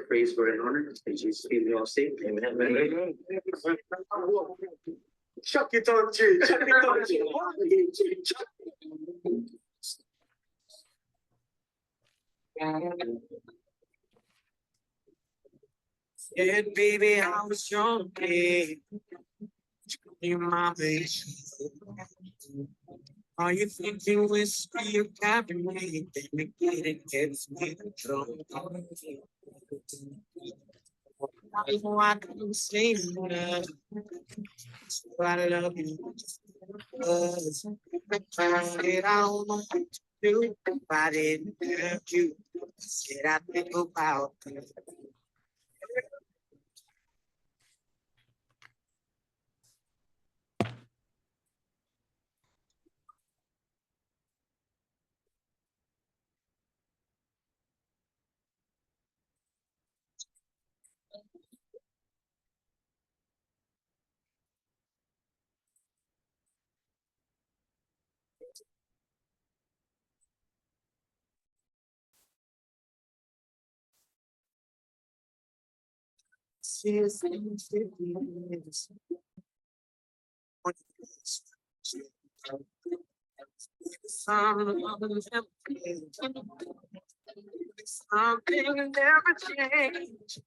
Praise for an honor. In Jesus' name, we all say, Amen. Amen. Chuck it on, Jay. Chuck it on, Jay. Yeah, baby, I was your babe. You're my baby. Are you thinking whiskey or Cabernet? Then again, it gets me drunk. I know I can say that, but I love you. Cause I said I don't know what to do if I didn't have you. I said I think about you. Something never changed.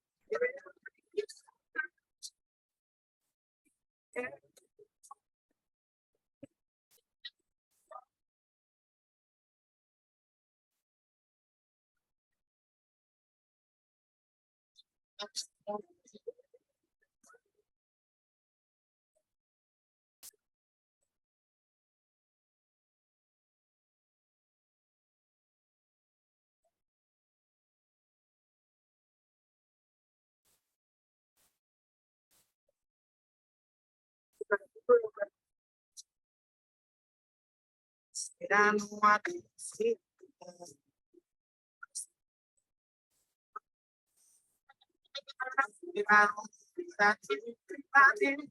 And I know I can see it. I didn't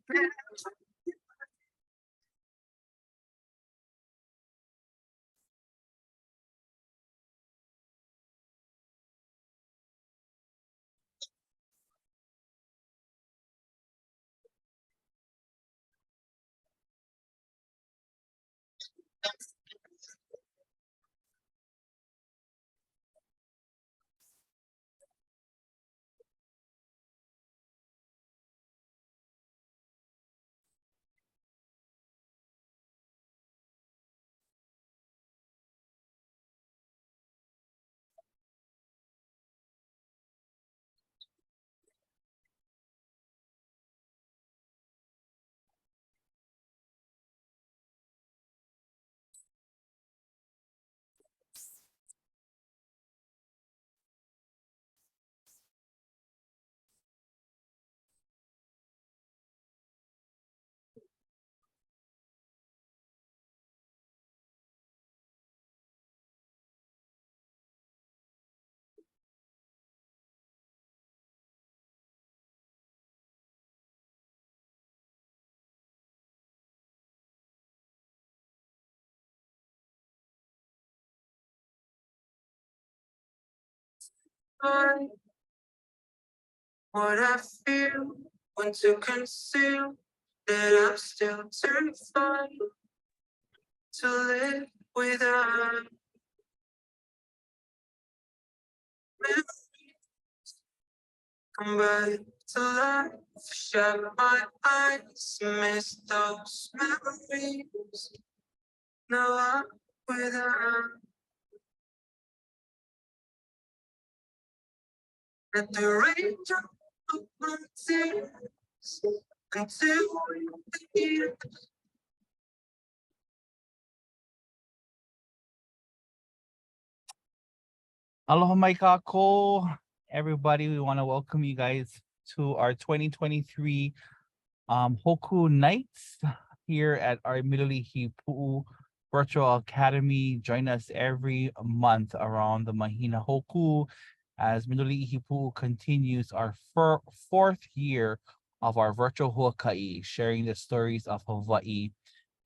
find what I feel, want to conceal that I'm still terrified to live without memories. Come back to life, shut my eyes, miss those memories. Now I'm without. Let the rain drop on my tears until the years. Aloha mai kako, everybody. We want to welcome you guys to our 2023 Hoku Nights here at our Milolii Hipuu Virtual Academy. Join us every month around the Mahina Hoku as Milolii Hipuu continues our fourth year of our virtual huaka'i, sharing the stories of Hawaii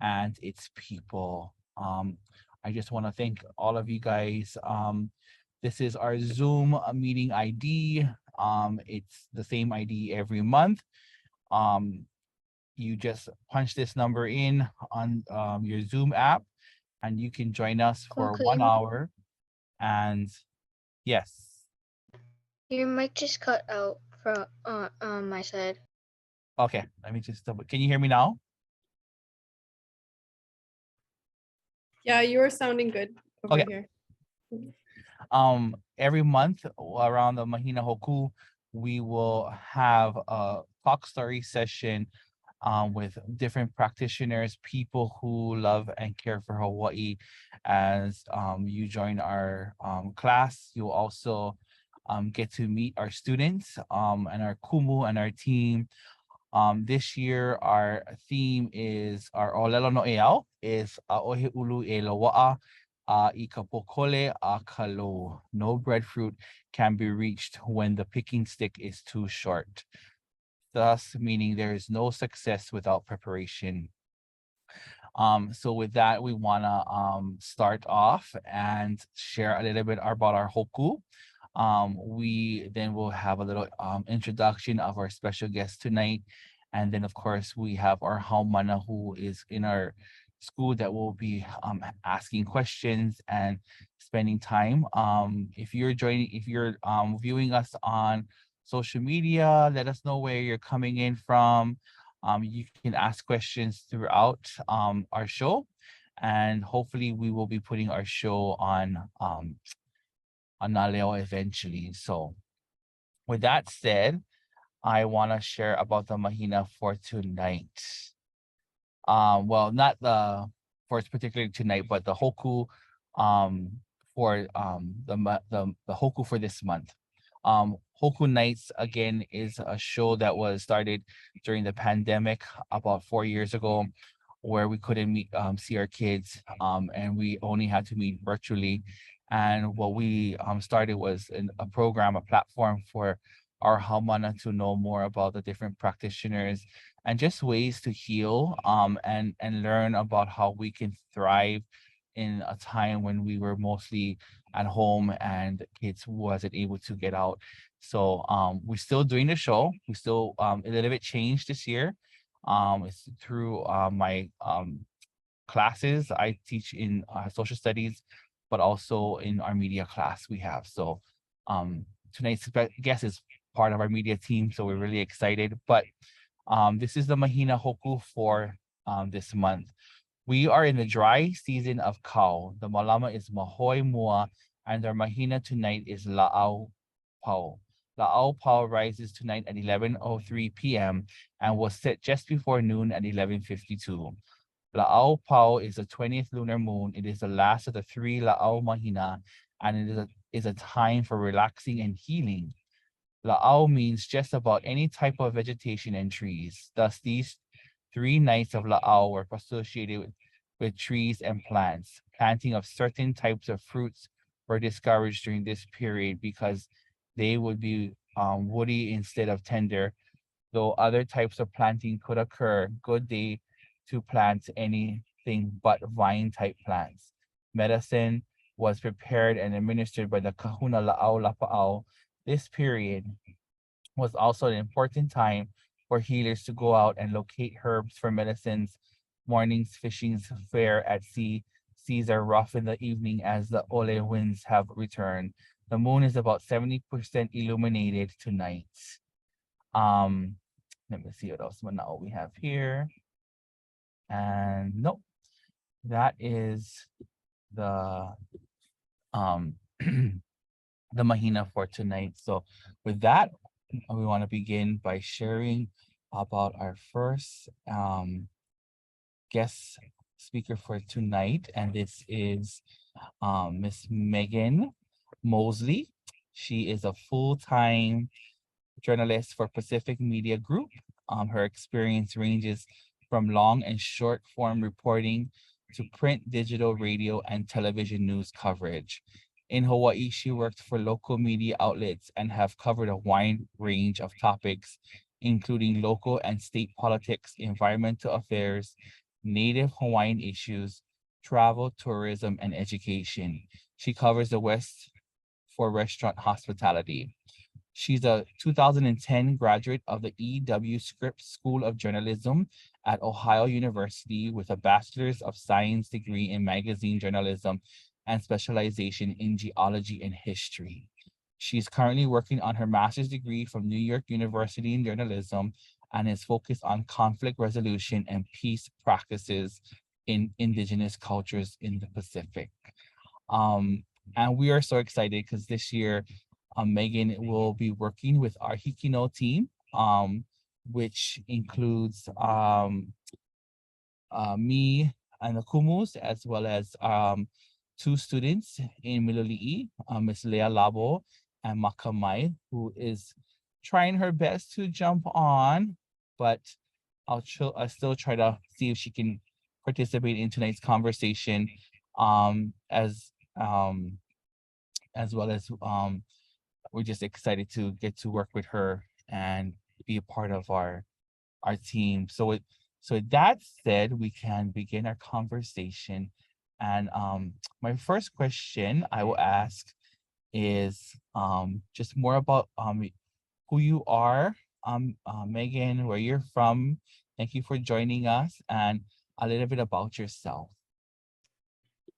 and its people. I just want to thank all of you guys This is our Zoom meeting ID. It's the same ID every month. You just punch this number in on your Zoom app, and you can join us for 1 hour. And yes. Your mic just cut out from on my side. Okay, let me just double. Can you hear me now? Yeah, you are sounding good over here. Every month around the Mahina Hoku, we will have a talk story session with different practitioners, people who love and care for Hawaii. As you join our class, you'll also get to meet our students and our kumu and our team. This year, our theme is our Olelo no Eau is Ohe Ulu e Loa'a I Kapokole a Kalo. No breadfruit can be reached when the picking stick is too short. Thus, meaning there is no success without preparation. So with that, we wanna start off and share a little bit about our hoku. We then will have a little introduction of our special guest tonight. And then of course we have our haumana who is in our school that will be asking questions and spending time. If you're viewing us on social media, let us know where you're coming in from. You can ask questions throughout our show, and hopefully we will be putting our show on Naleo eventually. So with that said, I want to share about the Mahina for tonight. Well, not the for particularly tonight, but the Hoku for the Hoku for this month. Hoku Nights again is a show that was started during the pandemic about 4 years ago, where we couldn't see our kids, and we only had to meet virtually. And what we started was a program, a platform for our haumana to know more about the different practitioners and just ways to heal and learn about how we can thrive in a time when we were mostly at home and kids wasn't able to get out. So we're still doing the show. We still a little bit changed this year. It's through my classes I teach in social studies, but also in our media class we have. So tonight's guest is part of our media team, so we're really excited. But this is the Mahina Hoku for this month. We are in the dry season of Kau. The malama is Mahoi Mua, and our Mahina tonight is La'au Pau. La'au Pau rises tonight at 11:03 p.m. and was set just before noon at 11:52. La'au Pau is the 20th lunar moon. It is the last of the 3 La'au Mahina, and it is a time for relaxing and healing. La'au means just about any type of vegetation and trees. Thus, these 3 nights of La'au were associated with trees and plants. Planting of certain types of fruits were discouraged during this period because they would be woody instead of tender, though other types of planting could occur. Good day to plant anything but vine type plants. Medicine was prepared and administered by the Kahuna La'au Lapa'au. This period was also an important time for healers to go out and locate herbs for medicines. Mornings fishing's fair at sea. Seas are rough in the evening as the ole winds have returned. The moon is about 70% illuminated tonight. Um, Let me see what else Manao we have here. And nope, that is the um the Mahina for tonight. So with that, we want to begin by sharing about our first guest speaker for tonight, and this is Miss Megan Mosley. She is a full-time journalist for Pacific Media Group. Her experience ranges from long and short form reporting to print, digital, radio, and television news coverage. In Hawaii, she worked for local media outlets and have covered a wide range of topics, including local and state politics, environmental affairs, Native Hawaiian issues, travel, tourism, and education. She covers the West for restaurant hospitality. She's a 2010 graduate of the E.W. Scripps School of Journalism at Ohio University with a Bachelor's of Science degree in magazine journalism and specialization in geology and history. She's currently working on her master's degree from New York University in journalism and is focused on conflict resolution and peace practices in indigenous cultures in the Pacific. And we are so excited because this year, Megan will be working with our Hikino team, which includes me and the Kumus, as well as two students in Milolii, Miss Leah Labo and Makamai, who is trying her best to jump on, but I'll still try to see if she can participate in tonight's conversation, as well as we're just excited to get to work with her and be a part of our team. So with that said, we can begin our conversation. And my first question I will ask is just more about who you are, Megan, where you're from. Thank you for joining us, and a little bit about yourself.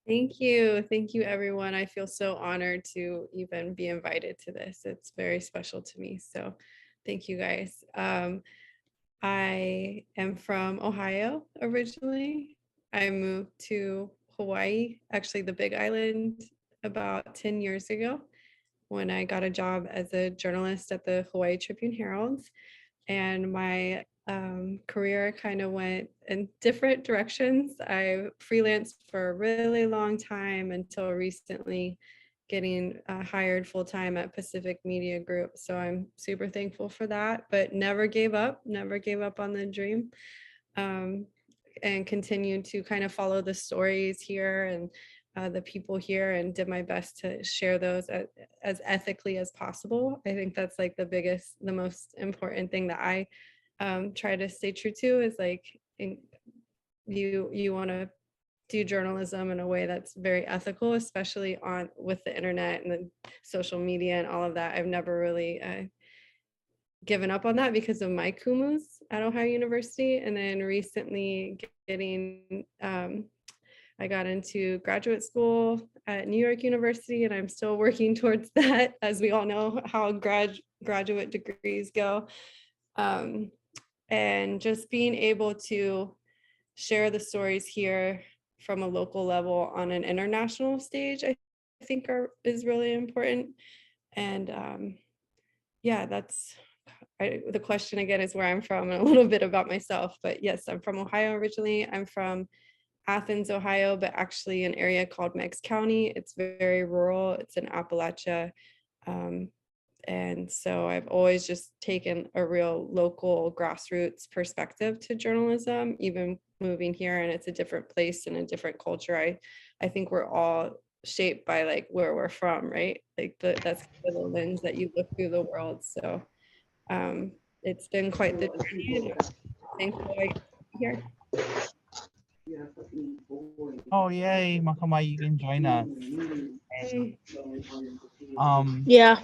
Thank you. Thank you, everyone. I feel so honored to even be invited to this. It's very special to me. So thank you, guys. I am from Ohio originally. I moved to Hawaii, actually the Big Island, about 10 years ago when I got a job as a journalist at the Hawaii Tribune Herald. And my career kind of went in different directions. I freelanced for a really long time until recently getting hired full-time at Pacific Media Group. So I'm super thankful for that, but never gave up on the dream, and continued to kind of follow the stories here and the people here, and did my best to share those as ethically as possible. I think that's like the most important thing that I try to stay true to is like, you want to do journalism in a way that's very ethical, especially with the internet and the social media and all of that. I've never really given up on that because of my kumus at Ohio University. And then recently I got into graduate school at New York University, and I'm still working towards that, as we all know how graduate degrees go. And just being able to share the stories here from a local level on an international stage, I think is really important. And yeah, the question again is where I'm from and a little bit about myself. But yes, I'm from Ohio originally. I'm from Athens, Ohio, but actually an area called Meigs County. It's very rural. It's in Appalachia. And so I've always just taken a real local grassroots perspective to journalism, even moving here, and it's a different place and a different culture. I think we're all shaped by like where we're from, right? Like that's the lens that you look through the world. So it's been quite the journey, and I'm thankful I get to be here. Oh yay, Makamai, you can join us. Hey. Yeah.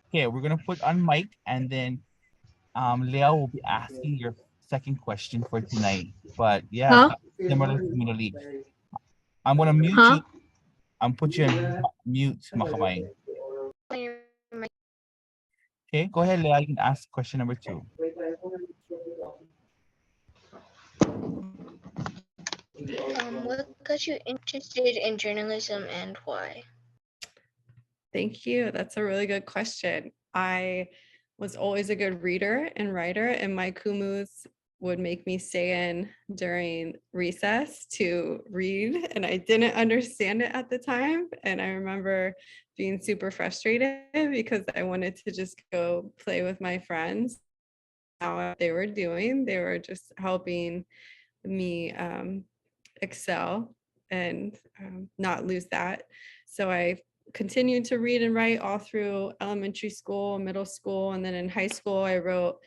Okay, we're gonna put on mic, and then Leah will be asking your second question for tonight. But yeah, Huh? similar to Milolii. I'm gonna mute Huh? you. I'm put you on mute, Makamai. Okay, go ahead, Leah. You can ask question number 2. What got you interested in journalism and why? Thank you. That's a really good question. I was always a good reader and writer, and my kumus would make me stay in during recess to read, and I didn't understand it at the time. And I remember being super frustrated because I wanted to just go play with my friends. What they were doing, they were just helping me excel and not lose that. So I continued to read and write all through elementary school, middle school, and then in high school, I wrote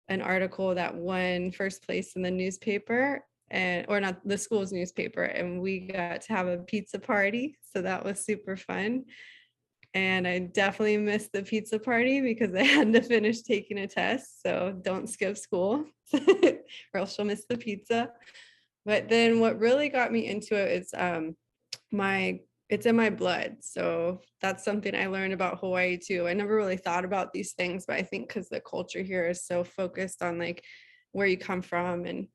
an article that won first place in the newspaper, or not the school's newspaper, and we got to have a pizza party. So that was super fun. And I definitely missed the pizza party because I had to finish taking a test. So don't skip school or else you'll miss the pizza. But then what really got me into it is it's in my blood. So that's something I learned about Hawaii too. I never really thought about these things, but I think because the culture here is so focused on like where you come from and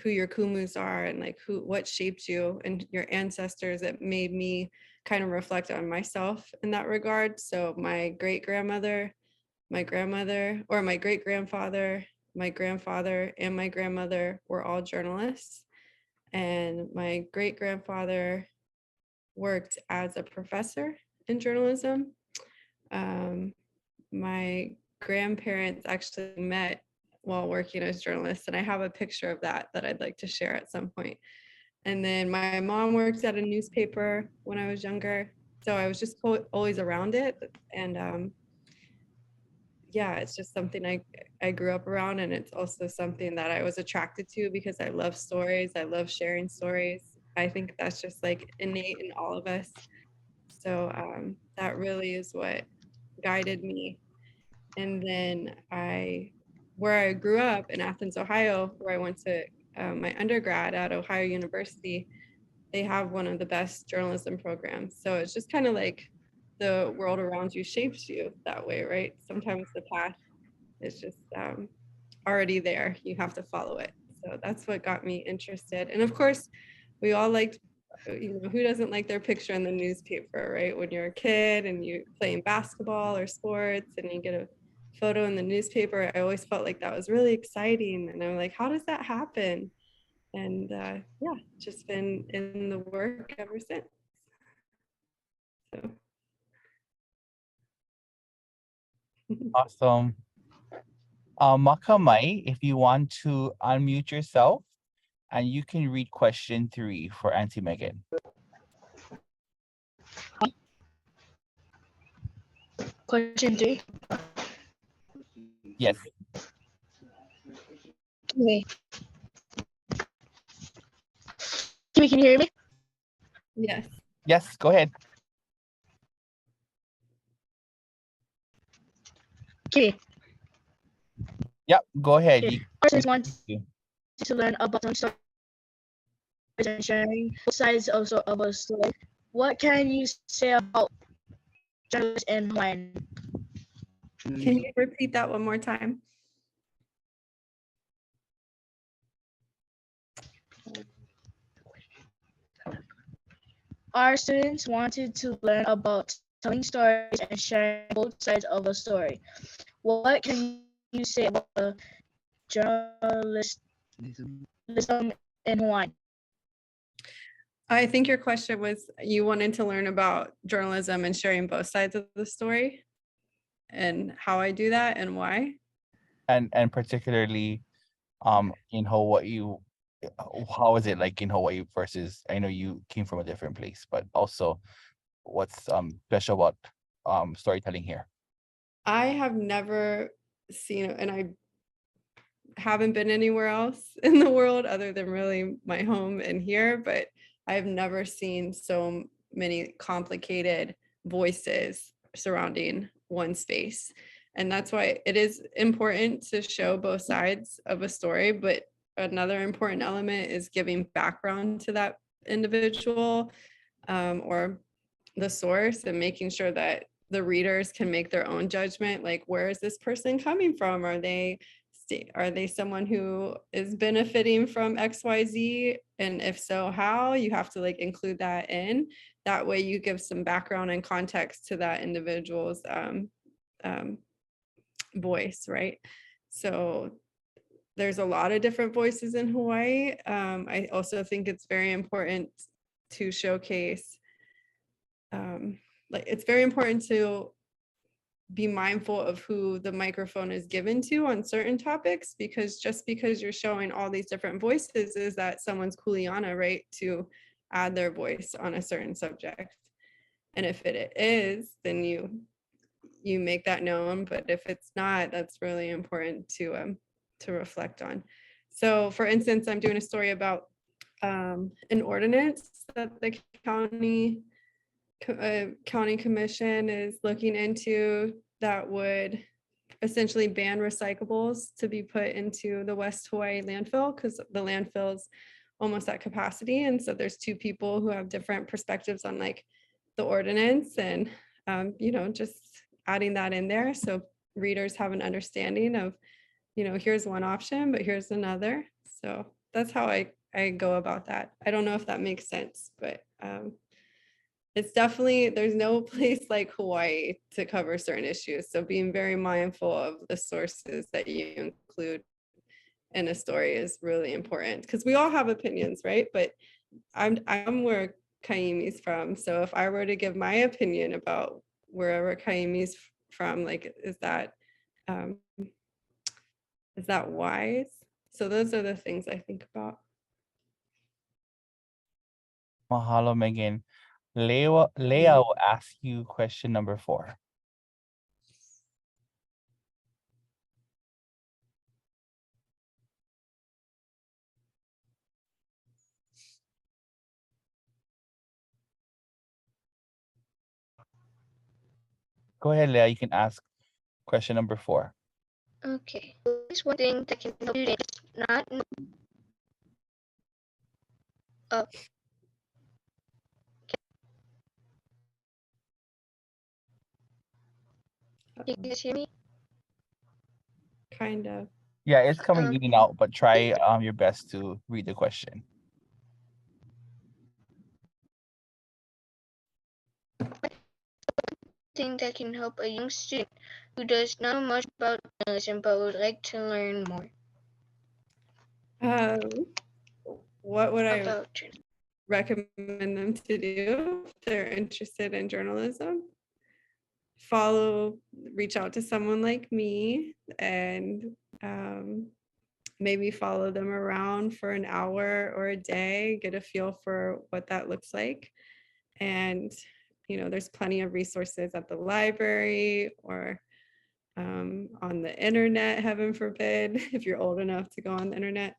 who your kumus are and like what shaped you and your ancestors, it made me kind of reflect on myself in that regard. So my great-grandmother, my grandmother, or my great-grandfather, my grandfather, and my grandmother were all journalists. And my great-grandfather worked as a professor in journalism. My grandparents actually met while working as journalists, and I have a picture of that I'd like to share at some point. And then my mom worked at a newspaper when I was younger, so I was just always around it. And yeah, it's just something I grew up around, and it's also something that I was attracted to because I love stories. I love sharing stories. I think that's just like innate in all of us. So that really is what guided me. And then where I grew up in Athens, Ohio, where I went to my undergrad at Ohio University, they have one of the best journalism programs. So it's just kind of like the world around you shapes you that way, right? Sometimes the path is just already there. You have to follow it. So that's what got me interested. And of course, we all liked, who doesn't like their picture in the newspaper, right? When you're a kid and you're playing basketball or sports and you get a photo in the newspaper, I always felt like that was really exciting. And I'm like, how does that happen? And yeah, just been in the work ever since. So. Awesome. Makamai, if you want to unmute yourself and you can read question 3 for Auntie Megan. Question 3. Yes. Okay. Kimmy, can you hear me? Yes. Yes, go ahead. Kimmy, Yep, go ahead. okay. Persons want to learn about some stories and sharing both sides also of a story. What can you say about journalists in Hawaii? Can you repeat that one more time? Our students wanted to learn about telling stories and sharing both sides of a story. What can you say about the journalism in Hawaii? I think your question was you wanted to learn about journalism and sharing both sides of the story and how I do that and why. And particularly in Hawaii, how is it like in Hawaii versus, I know you came from a different place, but also what's special about storytelling here? I have never seen, and I haven't been anywhere else in the world other than really my home and here, but I've never seen so many complicated voices surrounding one space. And that's why it is important to show both sides of a story, but another important element is giving background to that individual or the source and making sure that the readers can make their own judgment, like where is this person coming from? Are they someone who is benefiting from XYZ? And if so, how? You have to like include that in. That way you give some background and context to that individual's voice, right? So there's a lot of different voices in Hawaii. I also think it's very important to showcase, like it's very important to be mindful of who the microphone is given to on certain topics, because just because you're showing all these different voices is that someone's kuleana, right, to add their voice on a certain subject. And if it is, then you make that known, but if it's not, that's really important to reflect on. So for instance, I'm doing a story about an ordinance that the county county commission is looking into that would essentially ban recyclables to be put into the West Hawaii landfill, because the landfill's almost at capacity. And so there's two people who have different perspectives on like the ordinance, and just adding that in there so readers have an understanding of, here's one option, but here's another. So that's how I go about that. I don't know if that makes sense, but it's definitely, there's no place like Hawaii to cover certain issues. So being very mindful of the sources that you include in a story is really important, because we all have opinions, right? But I'm where Kaimi's from. So if I were to give my opinion about wherever Kaimi's from, like, is that wise? So those are the things I think about. Mahalo, Megan. Leah will ask you question number 4. Go ahead, Leah. You can ask question number 4. Okay. There's one thing that can help students not know. Can you guys hear me? Kind of. Yeah, it's coming in and out, but try your best to read the question. Thing that can help a young student who does not know much about journalism but would like to learn more What would I about journalism. recommend them to do if they're interested in journalism? Reach out to someone like me, and maybe follow them around for an hour or a day, get a feel for what that looks like. And there's plenty of resources at the library or on the internet, heaven forbid, if you're old enough to go on the internet.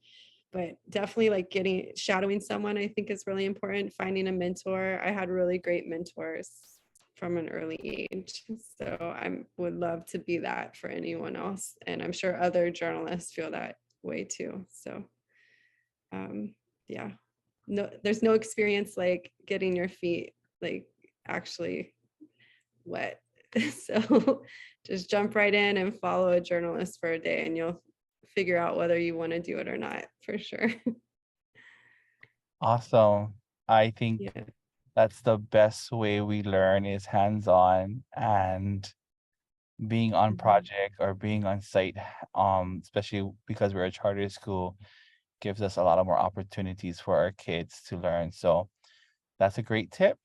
But definitely like shadowing someone, I think is really important. Finding a mentor. I had really great mentors from an early age. So I would love to be that for anyone else. And I'm sure other journalists feel that way too. So yeah, no, there's no experience like getting your feet like actually wet. So just jump right in and follow a journalist for a day, and you'll figure out whether you want to do it or not, for sure. Awesome. I think Yeah. that's the best way we learn is hands-on, and being on Mhm. project or being on site, especially because we're a charter school, gives us a lot of more opportunities for our kids to learn. So that's a great tip.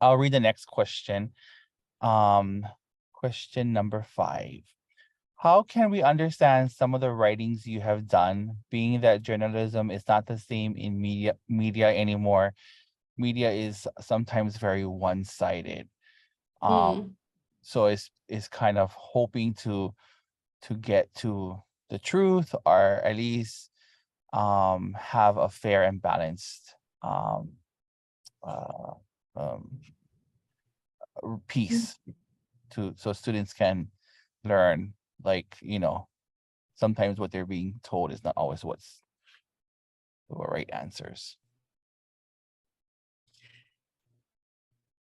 I'll read the next question. Question number 5. How can we understand some of the writings you have done, being that journalism is not the same in media anymore? Media is sometimes very one-sided. So it's kind of hoping to get to the truth, or at least have a fair and balanced uh, um, piece so students can learn, like, sometimes what they're being told is not always what's the right answers.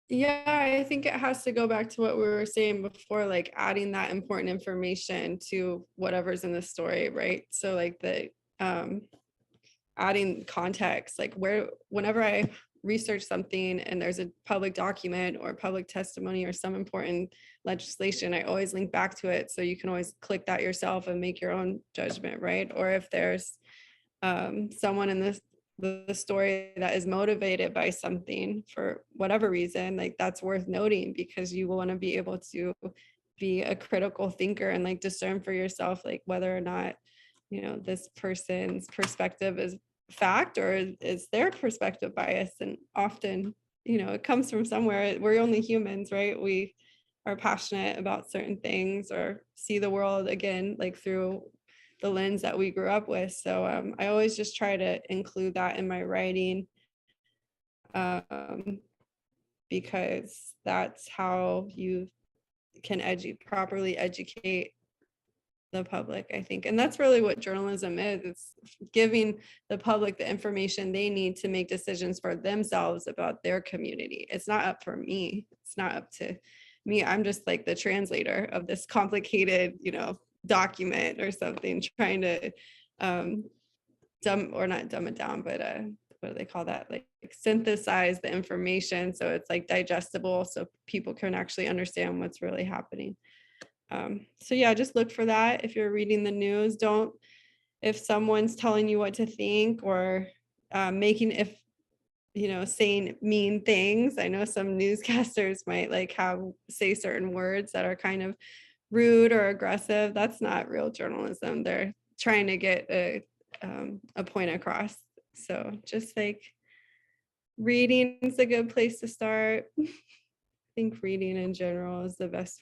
Yeah, I think it has to go back to what we were saying before, like adding that important information to whatever's in the story, right? So like the adding context, like whenever I research something and there's a public document or public testimony or some important legislation, I always link back to it. So you can always click that yourself and make your own judgment, right? Or if there's someone in the story that is motivated by something for whatever reason, like that's worth noting, because you want to be able to be a critical thinker and like discern for yourself, like whether or not this person's perspective is fact or is their perspective bias. And often it comes from somewhere. We're only humans, right? We are passionate about certain things or see the world again like through the lens that we grew up with. So I always just try to include that in my writing. because that's how you can properly educate the public, I think. And that's really what journalism is. It's giving the public the information they need to make decisions for themselves about their community. It's not up for me. It's not up to me. I'm just like the translator of this complicated, document or something, trying to not dumb it down, but what do they call that? Like synthesize the information so it's like digestible so people can actually understand what's really happening. So yeah, just look for that if you're reading the news. If someone's telling you what to think or saying mean things. I know some newscasters might say certain words that are kind of rude or aggressive. That's not real journalism. They're trying to get a point across. So just reading is a good place to start. I think reading in general is the best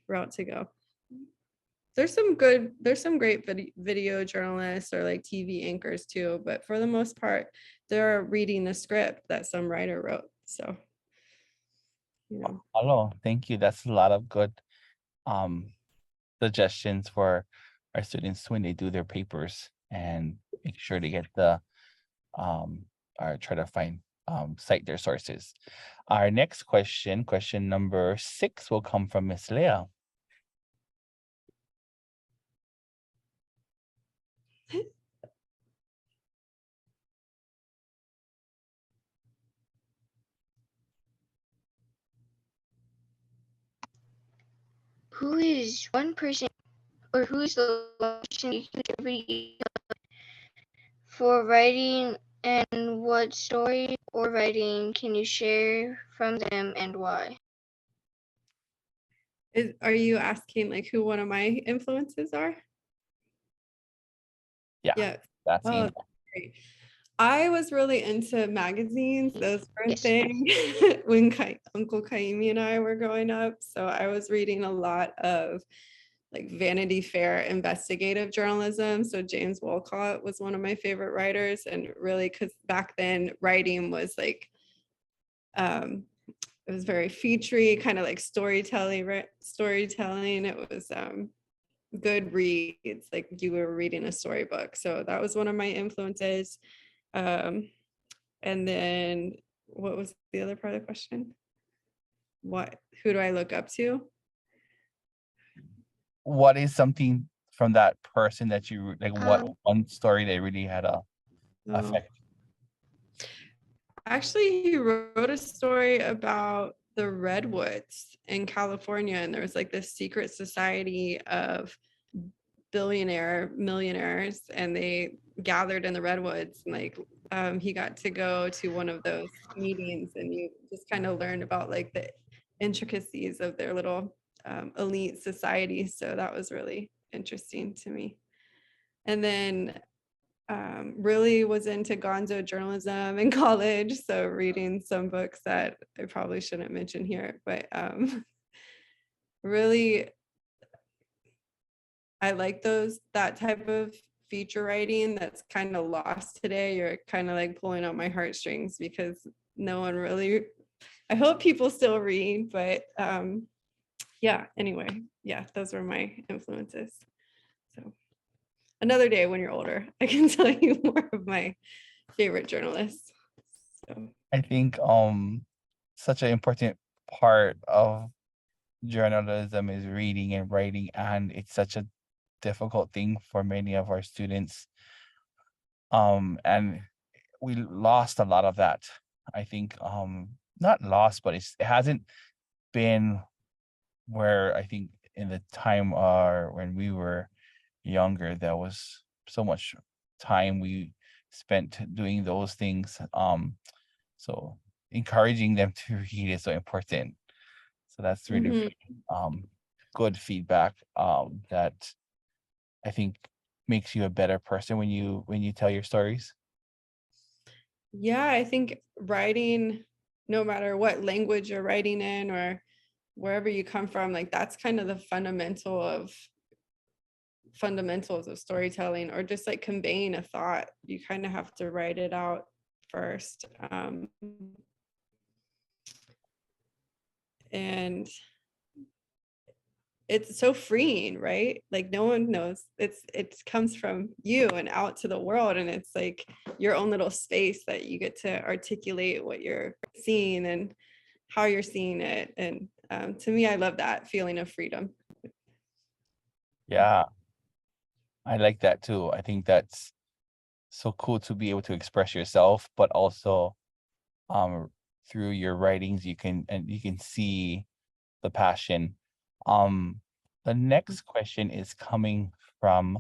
route to go. There's some great video journalists or TV anchors too, but for the most part, they're reading the script that some writer wrote. So, Hello, thank you. That's a lot of good suggestions for our students when they do their papers and make sure to get or try to cite their sources. Our next question number 6, will come from Miss Leah. Who is one person, or who is the person you contribute for writing, and what story or writing can you share from them and why? Are you asking who one of my influences are? Yeah. That's Oh, great. I was really into magazines. Those were a thing when Uncle Kaimi and I were growing up. So I was reading a lot of Vanity Fair investigative journalism. So James Wolcott was one of my favorite writers, and really because back then writing was it was very featurey, kind of storytelling. It was good reads, like you were reading a storybook. So that was one of my influences. And then what was the other part of the question? Who do I look up to? What is something from that person that you what one story that really had a effect? Actually, he wrote a story about the redwoods in California, and there was this secret society of millionaires, and they gathered in the redwoods, and he got to go to one of those meetings, and you just kind of learned about the intricacies of their little elite society. So that was really interesting to me. And then really was into gonzo journalism in college, so reading some books that I probably shouldn't mention here, but really I like that type of feature writing that's kind of lost today. You're kind of pulling on my heartstrings because no one really, I hope people still read, but yeah, anyway, yeah, those were my influences. So another day when you're older, I can tell you more of my favorite journalists. So I think such an important part of journalism is reading and writing, and it's such a difficult thing for many of our students. And we lost a lot of that. I think not lost, but it hasn't been where I think in the time when we were younger, there was so much time we spent doing those things. So encouraging them to read is so important. So that's really good feedback that I think makes you a better person when you tell your stories. Yeah, I think writing, no matter what language you're writing in or wherever you come from, that's kind of the fundamentals of storytelling, or just conveying a thought. You kind of have to write it out first. and it's so freeing, right? Like no one knows. It comes from you and out to the world, and it's like your own little space that you get to articulate what you're seeing and how you're seeing it. And to me, I love that feeling of freedom. Yeah, I like that too. I think that's so cool to be able to express yourself, but also through your writings you can see the passion. The next question is coming from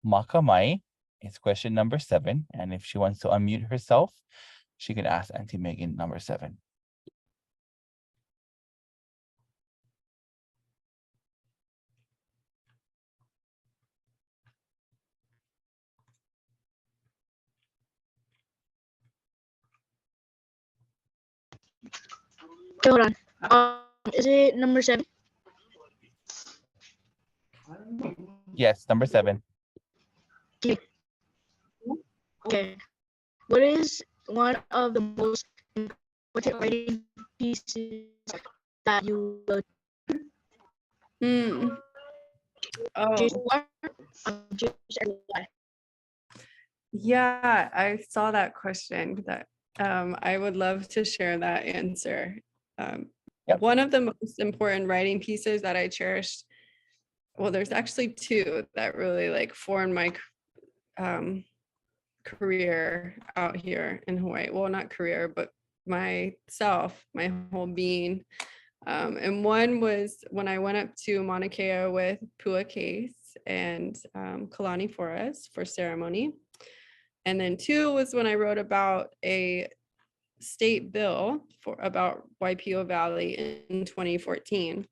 Makamai. It's question number 7, and if she wants to unmute herself, she can ask Auntie Megan number 7. Okay, hold on. Is it number 7? Yes, number 7. Okay. What is one of the most important writing pieces that you will choose Oh, one? Choose and why? yeah, I saw that question. That I would love to share that answer. Yep. One of the most important writing pieces that I cherished, well, there's actually 2 that really like formed my career out here in Hawaii. Well, not career, but myself, my whole being. And one was when I went up to Mauna Kea with huaka'i and Kalani for us for ceremony. And then 2 was when I wrote about a state bill for about Waipio Valley in 2014.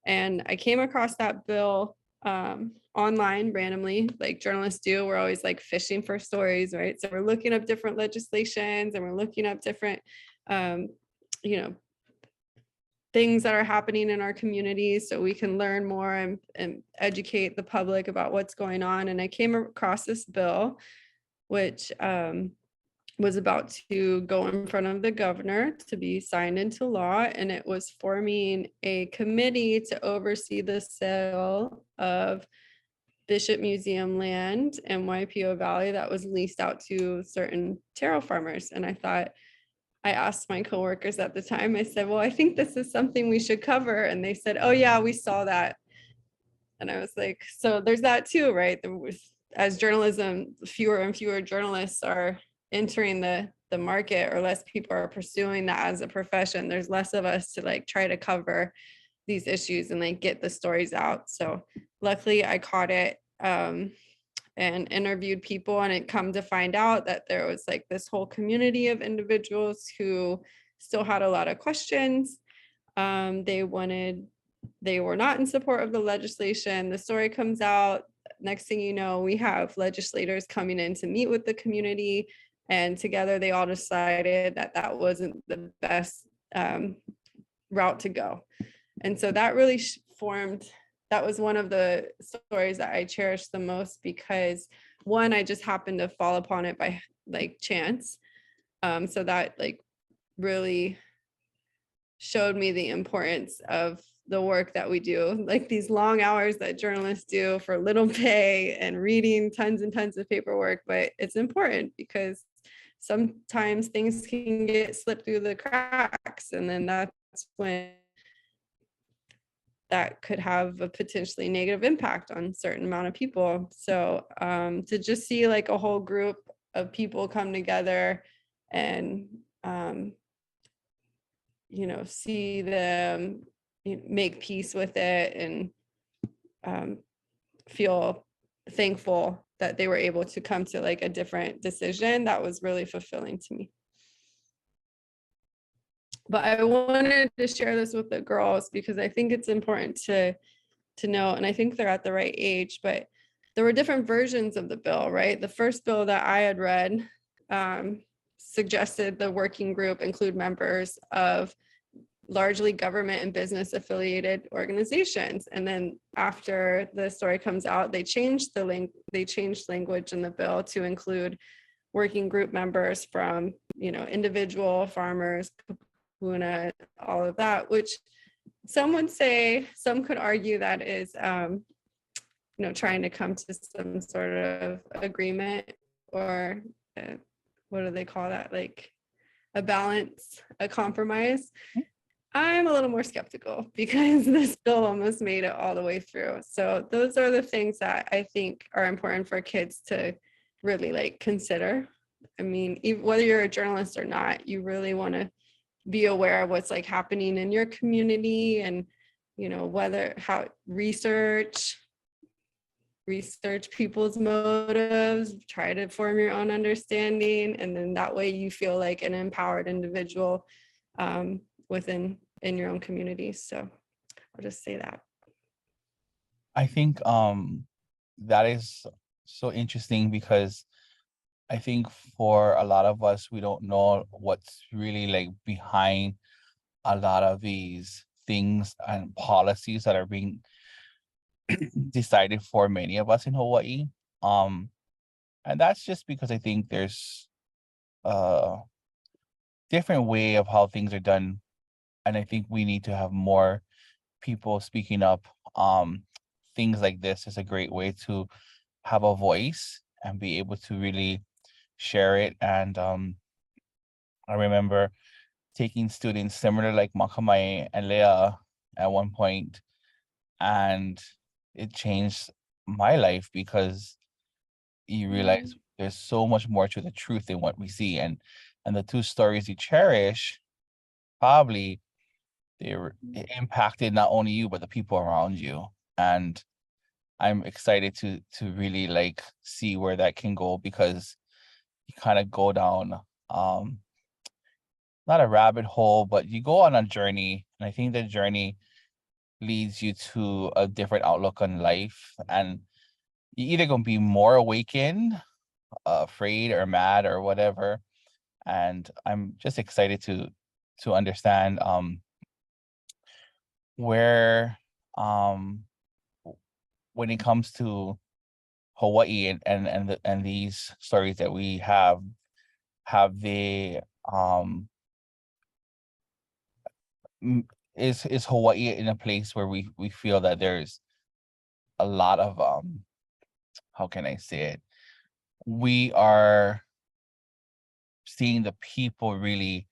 And I came across that bill online randomly, like journalists do. We're always like fishing for stories, right? So we're looking up different legislations and we're looking up different, you know, things that are happening in our communities so we can learn more and educate the public about what's going on. And I came across this bill, which was about to go in front of the governor to be signed into law, and it was forming a committee to oversee the sale of Bishop Museum land in Waipio Valley that was leased out to certain taro farmers. And I asked my coworkers at the time, I said, well, I think this is something we should cover. And they said, oh yeah, we saw that. And I was like, so there's that too, right? As journalism, fewer and fewer journalists are entering the market, or less people are pursuing that as a profession. There's less of us to like try to cover these issues and like get the stories out. So luckily I caught it and interviewed people, and it come to find out that there was like this whole community of individuals who still had a lot of questions. They were not in support of the legislation. The story comes out. Next thing you know, we have legislators coming in to meet with the community, and together they all decided that that wasn't the best route to go. And so that really that was one of the stories that I cherished the most, because one, I just happened to fall upon it by like chance. So that like really showed me the importance of the work that we do, like these long hours that journalists do for little pay and reading tons and tons of paperwork. But it's important because sometimes things can get slipped through the cracks, and then that's when that could have a potentially negative impact on a certain amount of people. So to just see like a whole group of people come together and see them make peace with it and feel thankful that they were able to come to like a different decision, that was really fulfilling to me. But I wanted to share this with the girls because I think it's important to know, and I think they're at the right age, but there were different versions of the bill, right? The first bill that I had read suggested the working group include members of largely government and business affiliated organizations. And then after the story comes out, they changed language in the bill to include working group members from, individual farmers, kapuna, all of that, which some could argue that is, trying to come to some sort of agreement, or what do they call that? Like a balance, a compromise. I'm a little more skeptical because this bill almost made it all the way through. So those are the things that I think are important for kids to really like consider. I mean, whether you're a journalist or not, you really want to be aware of what's like happening in your community, and how research people's motives, try to form your own understanding, and then that way you feel like an empowered individual in your own community. So I'll just say that. I think that is so interesting, because I think for a lot of us, we don't know what's really like behind a lot of these things and policies that are being decided for many of us in Hawaii. And that's just because I think there's a different way of how things are done. And I think we need to have more people speaking up. Things like this is a great way to have a voice and be able to really share it. And I remember taking students similar like Makamai and Leah at one point, and it changed my life, because you realize there's so much more to the truth than what we see. And the two stories you cherish, probably it impacted not only you but the people around you. And I'm excited to really like see where that can go, because you kind of go down not a rabbit hole, but you go on a journey, and I think the journey leads you to a different outlook on life, and you either gonna be more awakened, afraid, or mad, or whatever. And I'm just excited to understand where when it comes to Hawaii and these stories that we have they is Hawaii in a place where we feel that there's a lot of how can I say it? We are seeing the people really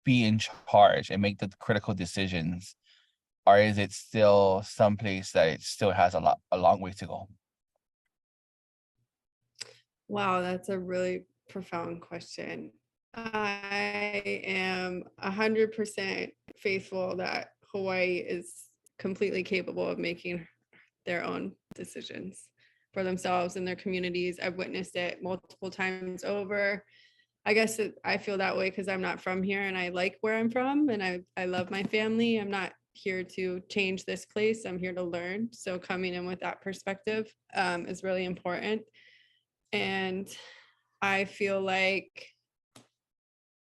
be in charge and make the critical decisions, or is it still someplace that it still has a long way to go? Wow, that's a really profound question. I am 100% faithful that Hawaii is completely capable of making their own decisions for themselves and their communities. I've witnessed it multiple times over. I guess I feel that way because I'm not from here, and I like where I'm from, and I love my family. I'm not here to change this place. I'm here to learn. So coming in with that perspective is really important. And I feel like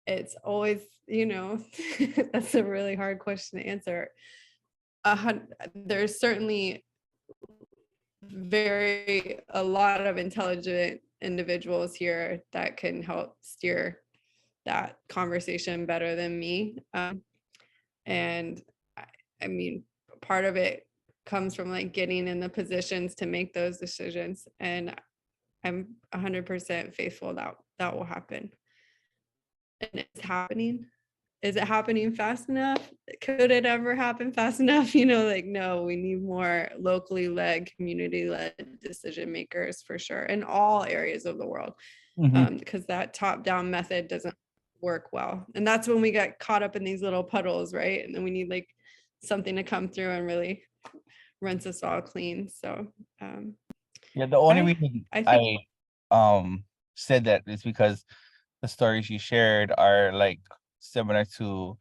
it's always, that's a really hard question to answer. There's certainly a lot of intelligent individuals here that can help steer that conversation better than me. And I mean, part of it comes from like getting in the positions to make those decisions. And I'm 100% faithful that that will happen. And it's happening. Is it happening fast enough? Could it ever happen fast enough? No, we need more locally led, community led decision makers for sure in all areas of the world, because that top down method doesn't work well. And that's when we get caught up in these little puddles, right? And then we need like something to come through and really rinse us all clean. So Yeah, the only I reason think I said that is because the stories you shared are like similar to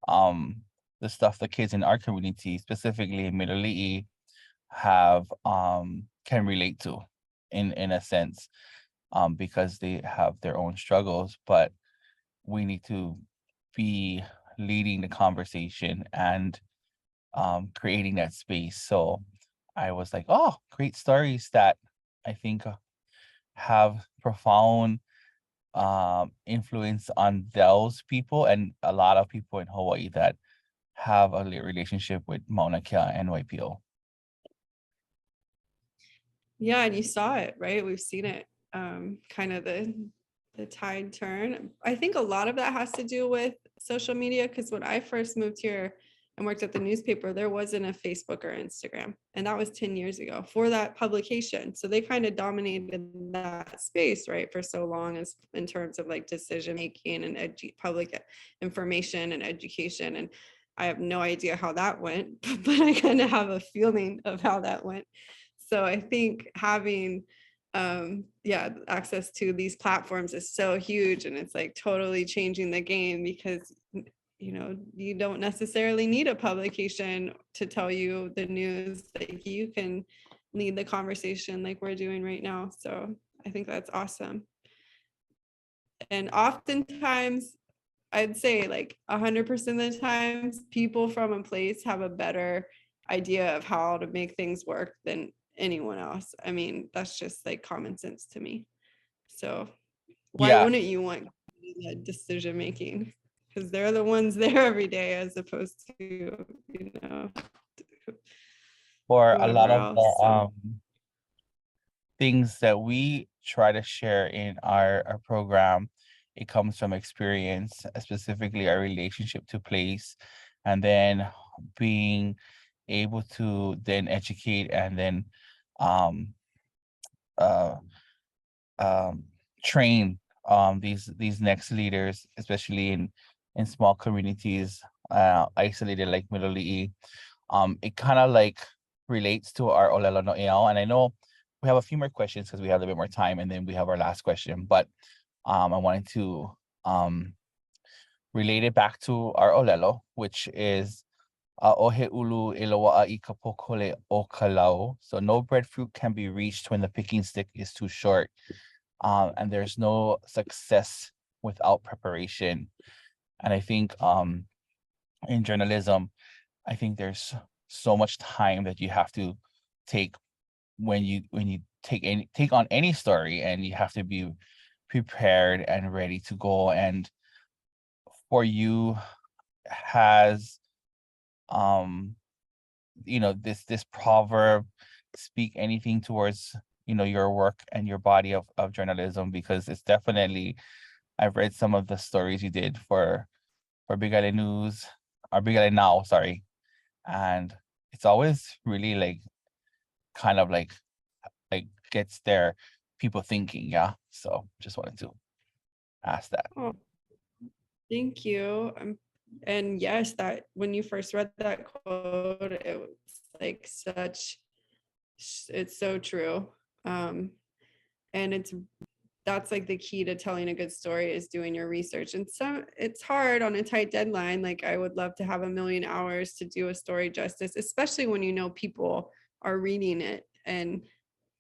the stuff the kids in our community, specifically in Milolii, have can relate to in a sense, because they have their own struggles. But we need to be leading the conversation and creating that space. So I was like, oh, great stories that I think have profound influence on those people and a lot of people in Hawaii that have a relationship with Mauna Kea and YPO. Yeah, and you saw it, right? We've seen it, kind of the tide turn. I think a lot of that has to do with social media, because when I first moved here and worked at the newspaper, there wasn't a Facebook or Instagram, and that was 10 years ago for that publication. So they kind of dominated that space, right, for so long, as in terms of like decision making and public information and education. And I have no idea how that went, but I kind of have a feeling of how that went. So I think having access to these platforms is so huge, and it's like totally changing the game, because you don't necessarily need a publication to tell you the news. Like, you can lead the conversation like we're doing right now. So I think that's awesome. And oftentimes, I'd say like 100% of the times, people from a place have a better idea of how to make things work than anyone else. I mean, that's just like common sense to me. So why Yeah, wouldn't you want that decision making? Because they're the ones there every day, as opposed to, for a lot whoever of else. the So things that we try to share in our program, it comes from experience, specifically our relationship to place, and then being able to then educate and then um uh train these next leaders, especially in small communities, isolated like Milolii. It kind of like relates to our Olelo no Eao, and I know we have a few more questions because we have a bit more time, and then we have our last question. But I wanted to relate it back to our Olelo, which is Ohe ulu ilowa'i kapokole o kalau. So no breadfruit can be reached when the picking stick is too short. And there's no success without preparation. And I think in journalism, I think there's so much time that you have to take when you take on any story, and you have to be prepared and ready to go. And for you has this proverb speak anything towards your work and your body of journalism? Because it's definitely, I've read some of the stories you did for Bigale News, or Bigale Now, sorry, and it's always really like kind of like gets their people thinking. Yeah, so just wanted to ask that. oh, thank you. And yes, that when you first read that quote, it was like it's so true. And that's like the key to telling a good story, is doing your research. And so it's hard on a tight deadline. Like, I would love to have 1,000,000 hours to do a story justice, especially when people are reading it, and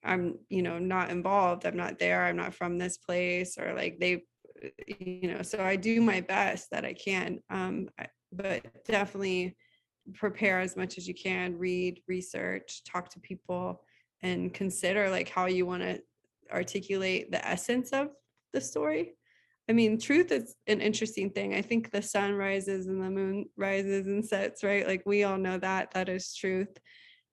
I'm not involved, I'm not there, I'm not from this place, or like so I do my best that I can. But definitely prepare as much as you can, read, research, talk to people, and consider like how you want to articulate the essence of the story. I mean, truth is an interesting thing. I think the sun rises and the moon rises and sets, right? Like, we all know that is truth.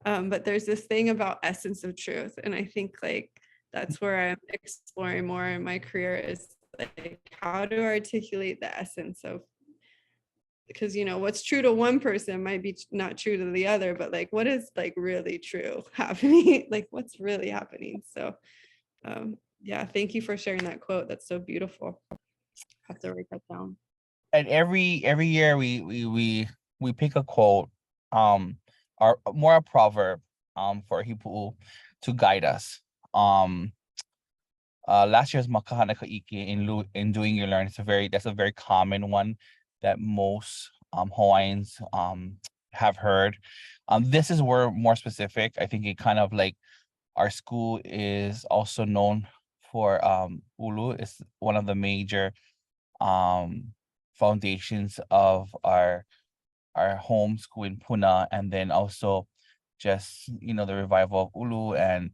But there's this thing about essence of truth. And I think like that's where I'm exploring more in my career, is like how to articulate the essence of, because what's true to one person might be not true to the other, but like what is like really true happening, like what's really happening. So yeah, thank you for sharing that quote. That's so beautiful. I have to write that down. And every year we pick a quote, or more a proverb, for Hipuu to guide us. Last year's Makahana Kaiki in doing your learn, that's a very common one that most Hawaiians have heard. This is where more specific. I think it kind of like, our school is also known for Ulu. It's one of the major foundations of our home school in Puna, and then also just the revival of Ulu, and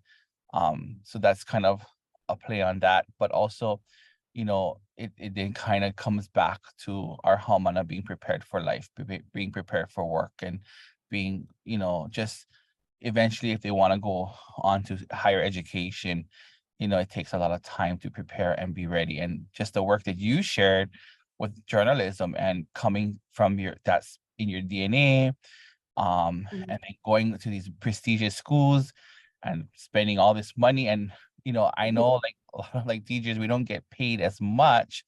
so that's kind of a play on that. But also it then kind of comes back to our hamana being prepared for life, being prepared for work, and being, just eventually if they want to go on to higher education, it takes a lot of time to prepare and be ready. And just the work that you shared with journalism and coming from that's in your DNA, and then going to these prestigious schools and spending all this money. And I know, like a lot of like teachers, we don't get paid as much,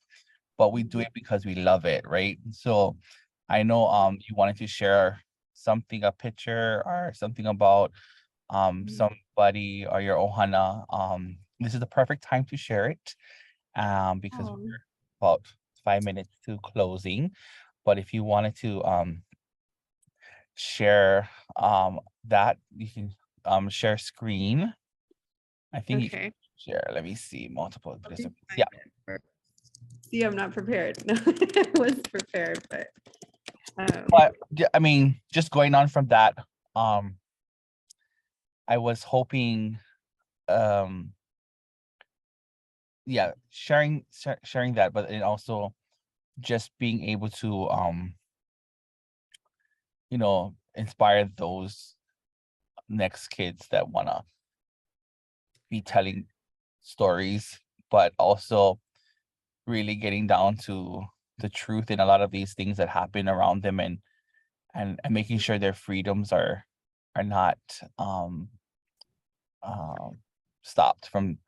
but we do it because we love it, right? So I know you wanted to share something, a picture or something about somebody or your ohana. This is the perfect time to share it, because Oh, we're about 5 minutes to closing. But if you wanted to share that, you can share screen. I think you can okay. share. Let me see, multiple Let me participants. find Yeah. it first. See, I'm not prepared. No, I was prepared, but But I mean, just going on from that, um, I was hoping, um, yeah, sharing that, but it also just being able to, inspire those next kids that wanna be telling stories, but also really getting down to the truth in a lot of these things that happen around them, and making sure their freedoms are not um stopped from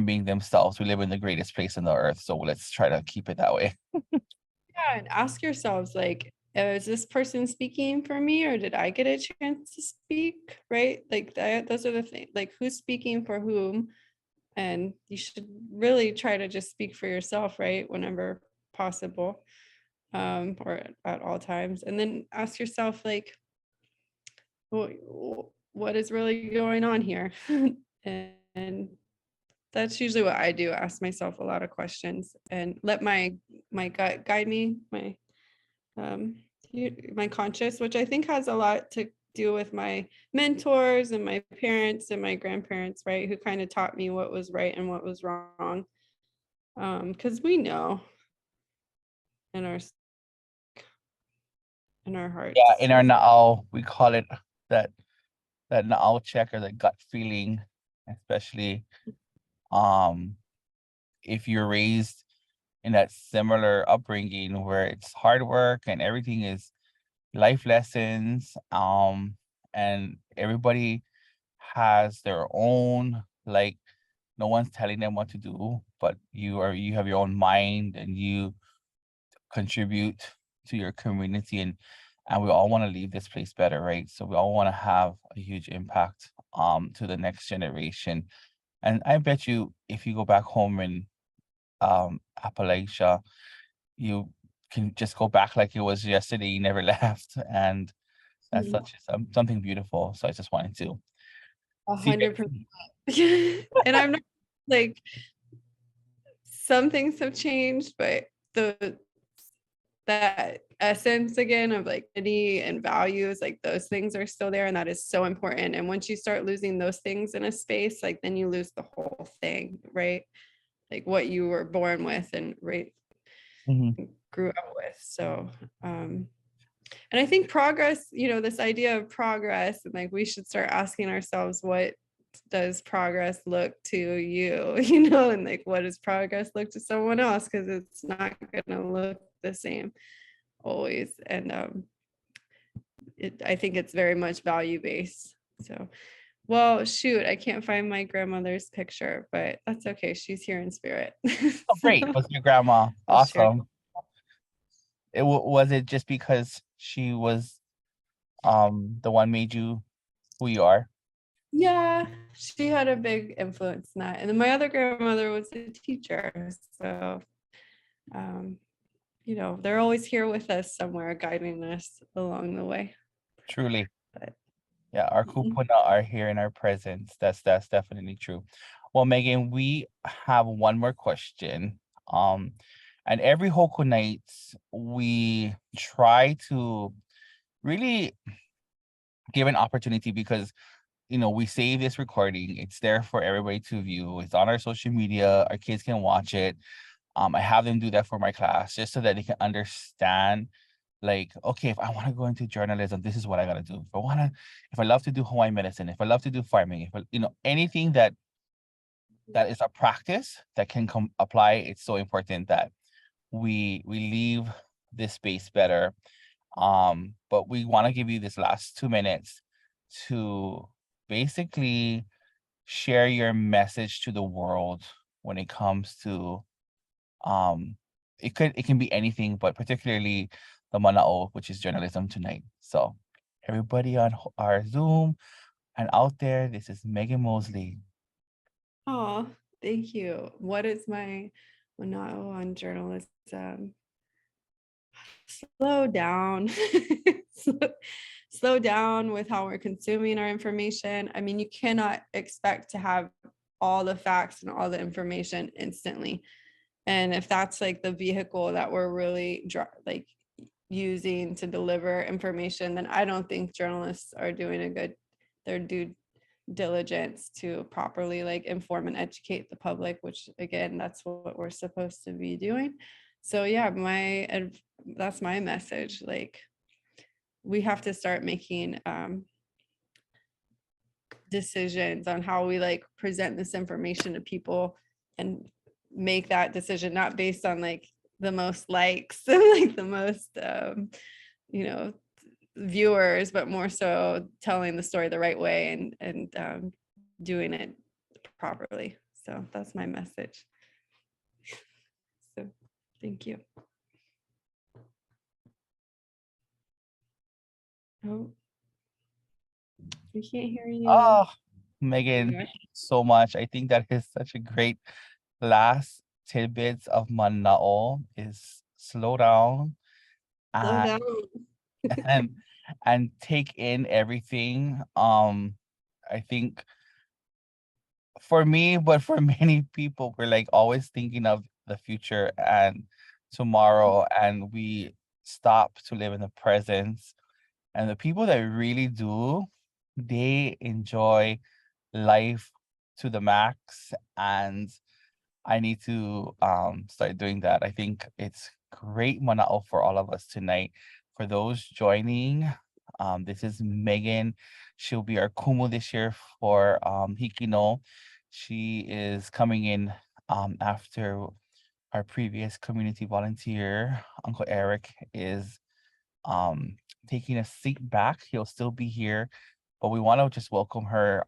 being themselves. We live in the greatest place on the earth, so let's try to keep it that way. yeah, and ask yourselves like, is this person speaking for me or did I get a chance to speak? Right? Like that, those are the things, like who's speaking for whom. And you should really try to just speak for yourself, right? Whenever possible, or at all times. And then ask yourself, like, what is really going on here? And that's usually what I do. Ask myself a lot of questions and let my gut guide me, um my conscious, which I think has a lot to do with my mentors and my parents and my grandparents, right? Who kind of taught me what was right and what was wrong. Because we know in our in our Yeah, hearts. in our na'au, we call it that na'au check, or the gut feeling, especially um if you're raised in that similar upbringing where it's hard work and everything is life lessons, and everybody has their own, like, no one's telling them what to do, but you have your own mind, and you contribute to your community, and we all want to leave this place better, right? So we all want to have a huge impact to the next generation. And I bet you if you go back home in Appalachia, you can just go back like it was yesterday, you never left. And that's Mhm. such something beautiful. So I just wanted to see. 100%. And I'm not like, some things have changed, but the that essence again of like dignity and values, like those things are still there, and that is so important. And once you start losing those things in a space, like then you lose the whole thing, right? Like what you were born with and right Mhm. grew up with. So and I think progress, this idea of progress, and like we should start asking ourselves, what does progress look to you? And like what does progress look to someone else? Because it's not gonna look the same always. And I think it's very much value based. So, well, shoot, I can't find my grandmother's picture, but that's okay. She's here in spirit. Oh, great. So Was your grandma I'll share. awesome? Was it just because she was the one made you who you are? Yeah, she had a big influence in that. And then my other grandmother was a teacher. So, um, they're always here with us somewhere, guiding us along the way. Truly. But Yeah, our kupuna are here in our presence. That's definitely true. Well, Megan, we have one more question. And every Hoku nights we try to really give an opportunity, because we save this recording. It's there for everybody to view. It's on our social media. Our kids can watch it. I have them do that for my class just so that they can understand, like, okay, if I want to go into journalism, this is what I gotta do. If I love to do Hawaiian medicine, if I love to do farming, if I, anything that is a practice that can apply, it's so important that we leave this space better. But we want to give you this last 2 minutes to basically share your message to the world when it comes to it can be anything, but particularly the mana'o, which is journalism tonight. So everybody on our Zoom and out there, this is Megan Mosley. Oh, thank you. What is my mana'o on journalism? Slow down. Slow down with how we're consuming our information. I mean, you cannot expect to have all the facts and all the information instantly. And if that's like the vehicle that we're really like using to deliver information, then I don't think journalists are doing their due diligence to properly like inform and educate the public, which again, that's what we're supposed to be doing. So yeah, that's my message. Like, we have to start making decisions on how we like present this information to people, and make that decision not based on like the most likes and like the most viewers, but more so telling the story the right way and doing it properly. So that's my message. So thank you. Oh, we can't hear you. Oh, Megan, thank you so much. I think that is such a great last tidbits of mana'o is slow down Slow down. and and take in everything. I think for me, but for many people, we're like always thinking of the future and tomorrow, and we stop to live in the present. And the people that really do, they enjoy life to the max. And I need to start doing that. I think it's great mana'o for all of us tonight. For those joining, this is Megan. She'll be our kumu this year for Hikino. She is coming in after our previous community volunteer, Uncle Eric, is taking a seat back. He'll still be here, but we want to just welcome her.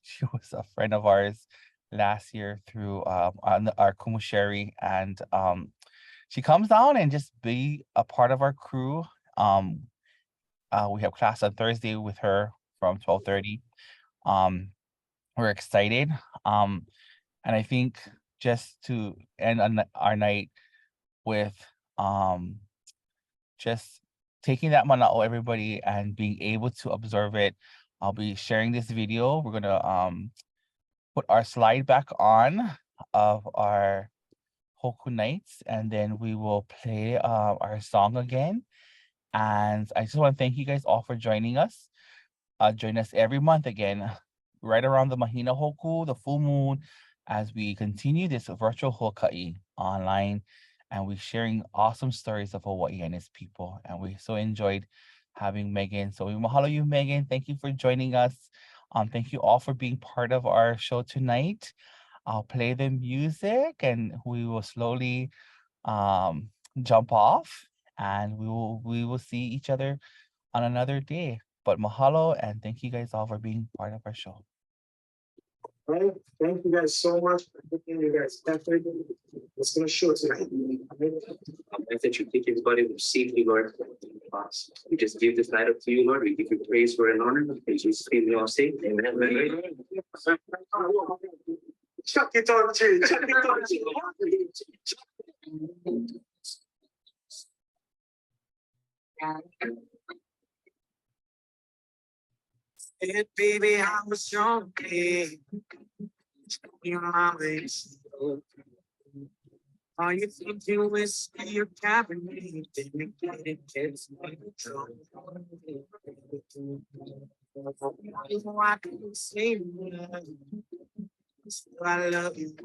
She was a friend of ours last year through on our Kumusheri, and she comes down and just be a part of our crew. We have class on Thursday with her from 12:30. We're excited. And I think just to end our night with just taking that mana'o, everybody, and being able to observe it. I'll be sharing this video. We're gonna put our slide back on of our Hoku nights, and then we will play our song again. And I just want to thank you guys all for joining us. Join us every month again, right around the Mahina Hoku, the full moon, as we continue this virtual huaka'i online, and we're sharing awesome stories of Hawaii and its people. And we so enjoyed having Megan. So we mahalo you, Megan. Thank you for joining us. Thank you all for being part of our show tonight. I'll play the music and we will slowly jump off, and we will see each other on another day. But mahalo, and thank you guys all for being part of our show. All right, thank you guys so much for taking you guys effort. It's gonna show tonight. I that you take everybody with safely, Lord. We just give this night up to you, Lord. We give you praise for an honor. In Jesus' name, we all say, amen. Chuck it on, Jay. Chuck it on, Jay. Hey, baby, I was drunk. Your mama is all you think you is your cabinet, then you get it, gets me drunk. I can say I love you.